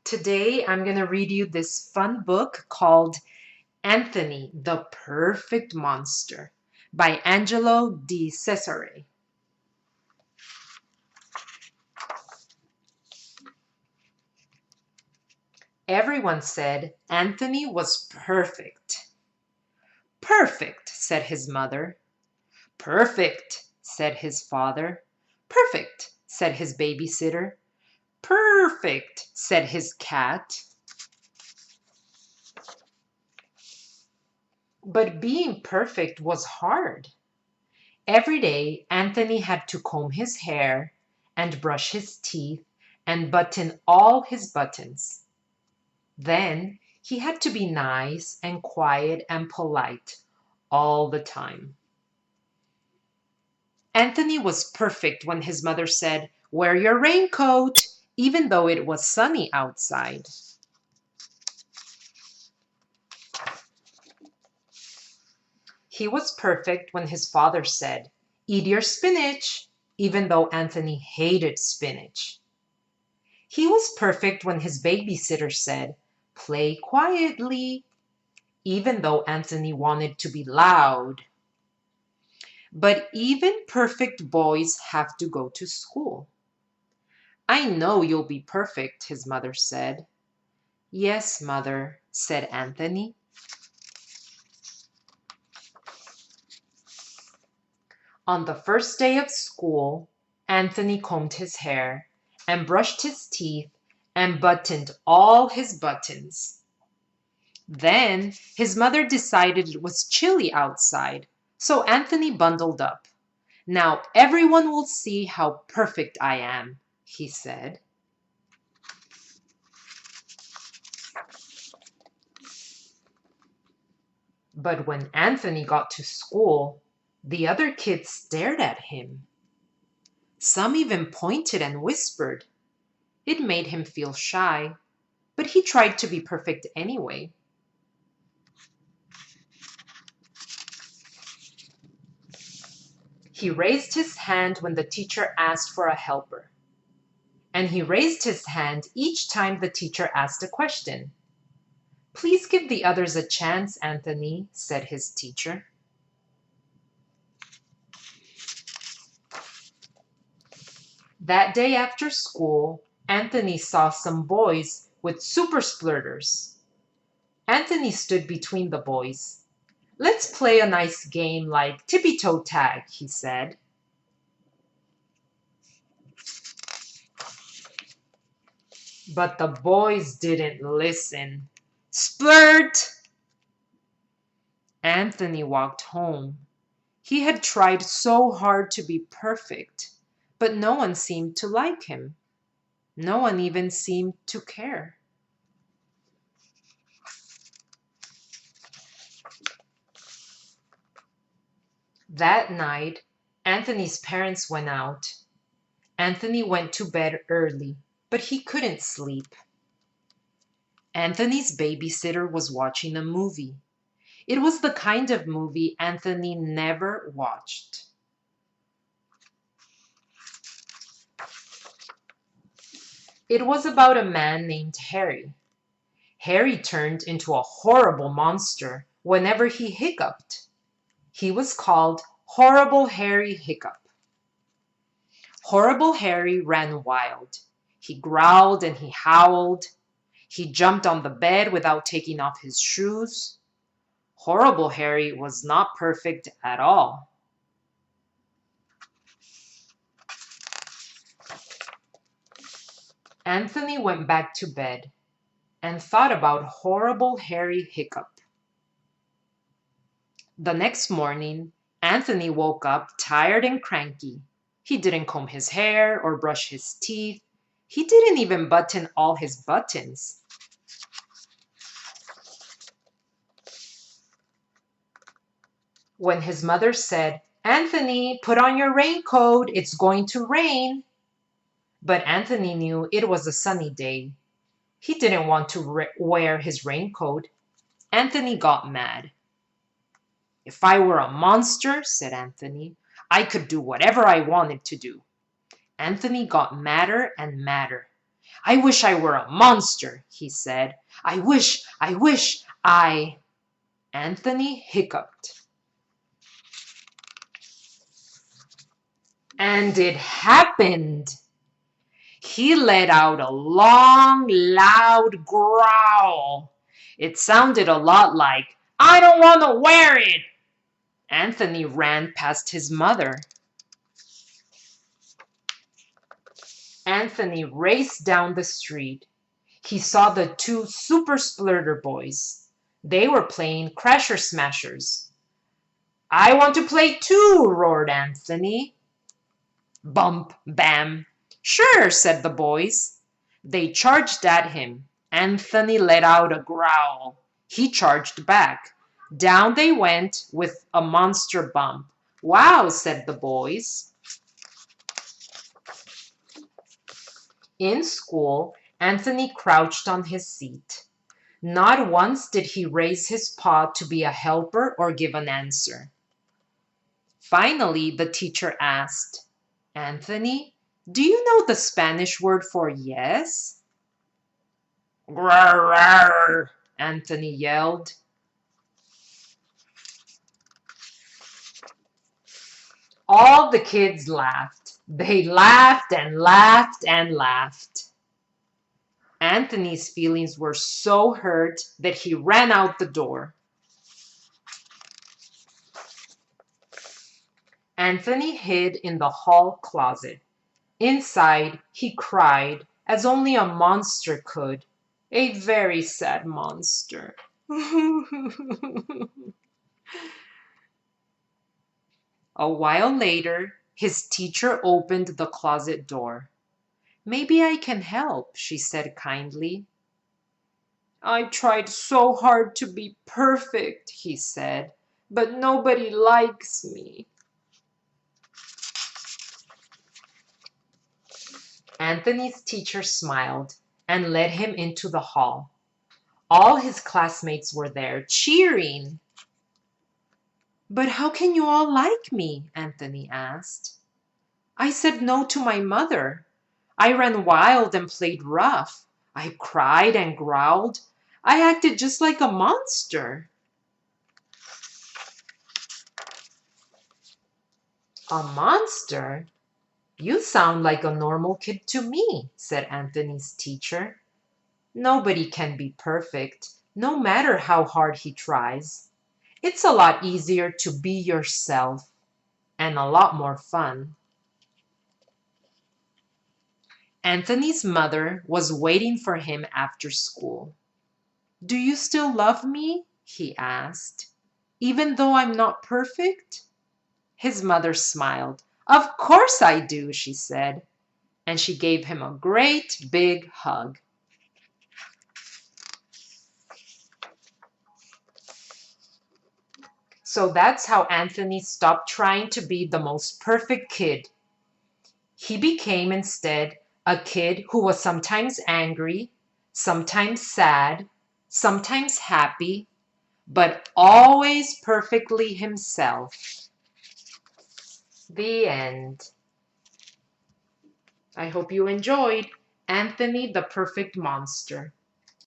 Today, I'm going to read you this fun book called Anthony, the Perfect Monster by Angelo DeCesare. Everyone said Anthony was perfect. Perfect, said his mother. Perfect, said his father. Perfect, said his babysitter. Perfect, said his cat. But being perfect was hard. Every day, Anthony had to comb his hair and brush his teeth and button all his buttons. Then he had to be nice and quiet and polite all the time. Anthony was perfect when his mother said, "Wear your raincoat," even though it was sunny outside. He was perfect when his father said, "Eat your spinach," even though Anthony hated spinach. He was perfect when his babysitter said, "Play quietly," even though Anthony wanted to be loud. But even perfect boys have to go to school. "I know you'll be perfect," his mother said. "Yes, mother," said Anthony. On the first day of school, Anthony combed his hair and brushed his teeth and buttoned all his buttons. Then his mother decided it was chilly outside, so Anthony bundled up. "Now everyone will see how perfect I am," he said. But when Anthony got to school, the other kids stared at him. Some even pointed and whispered. It made him feel shy, but he tried to be perfect anyway. He raised his hand when the teacher asked for a helper. And he raised his hand each time the teacher asked a question. "Please give the others a chance, Anthony," said his teacher. That day after school, Anthony saw some boys with super splurters. Anthony stood between the boys. "Let's play a nice game like tippy-toe tag," he said. But the boys didn't listen. "Splurt!" Anthony walked home. He had tried so hard to be perfect, but no one seemed to like him. No one even seemed to care. That night, Anthony's parents went out. Anthony went to bed early, but he couldn't sleep. Anthony's babysitter was watching a movie. It was the kind of movie Anthony never watched. It was about a man named Harry. Harry turned into a horrible monster whenever he hiccuped. He was called Horrible Harry Hiccup. Horrible Harry ran wild. He growled and he howled. He jumped on the bed without taking off his shoes. Horrible Harry was not perfect at all. Anthony went back to bed and thought about Horrible Harry Hiccup. The next morning, Anthony woke up tired and cranky. He didn't comb his hair or brush his teeth. He didn't even button all his buttons. When his mother said, "Anthony, put on your raincoat, it's going to rain." But Anthony knew it was a sunny day. He didn't want to wear his raincoat. Anthony got mad. "If I were a monster," said Anthony, "I could do whatever I wanted to do." Anthony got madder and madder. I wish I were a monster, he said. I wish I... Anthony hiccuped. And it happened. He let out a long, loud growl. It sounded a lot like, I don't want to wear it. Anthony ran past his mother. Anthony raced down the street. He saw the two super splurter boys. They were playing Crasher Smashers. I want to play too, roared Anthony. Bump, bam. Sure, said the boys. They charged at him. Anthony let out a growl. He charged back. Down they went with a monster bump. Wow, said the boys. In school, Anthony crouched on his seat. Not once did he raise his paw to be a helper or give an answer. Finally, the teacher asked, Anthony, do you know the Spanish word for yes? Grrr, Anthony yelled. All the kids laughed. They laughed and laughed and laughed. Anthony's feelings were so hurt that he ran out the door. Anthony hid in the hall closet. Inside, he cried as only a monster could. A very sad monster. A while later, his teacher opened the closet door. Maybe I can help, she said kindly. I tried so hard to be perfect, he said, but nobody likes me. Anthony's teacher smiled and led him into the hall. All his classmates were there, cheering. But how can you all like me? Anthony asked. I said no to my mother. I ran wild and played rough. I cried and growled. I acted just like a monster. A monster? You sound like a normal kid to me, said Anthony's teacher. Nobody can be perfect, no matter how hard he tries. It's a lot easier to be yourself and a lot more fun. Anthony's mother was waiting for him after school. Do you still love me? He asked. Even though I'm not perfect? His mother smiled. Of course I do, she said, and she gave him a great big hug. So that's how Anthony stopped trying to be the most perfect kid. He became instead a kid who was sometimes angry, sometimes sad, sometimes happy, but always perfectly himself. The end. I hope you enjoyed Anthony the Perfect Monster.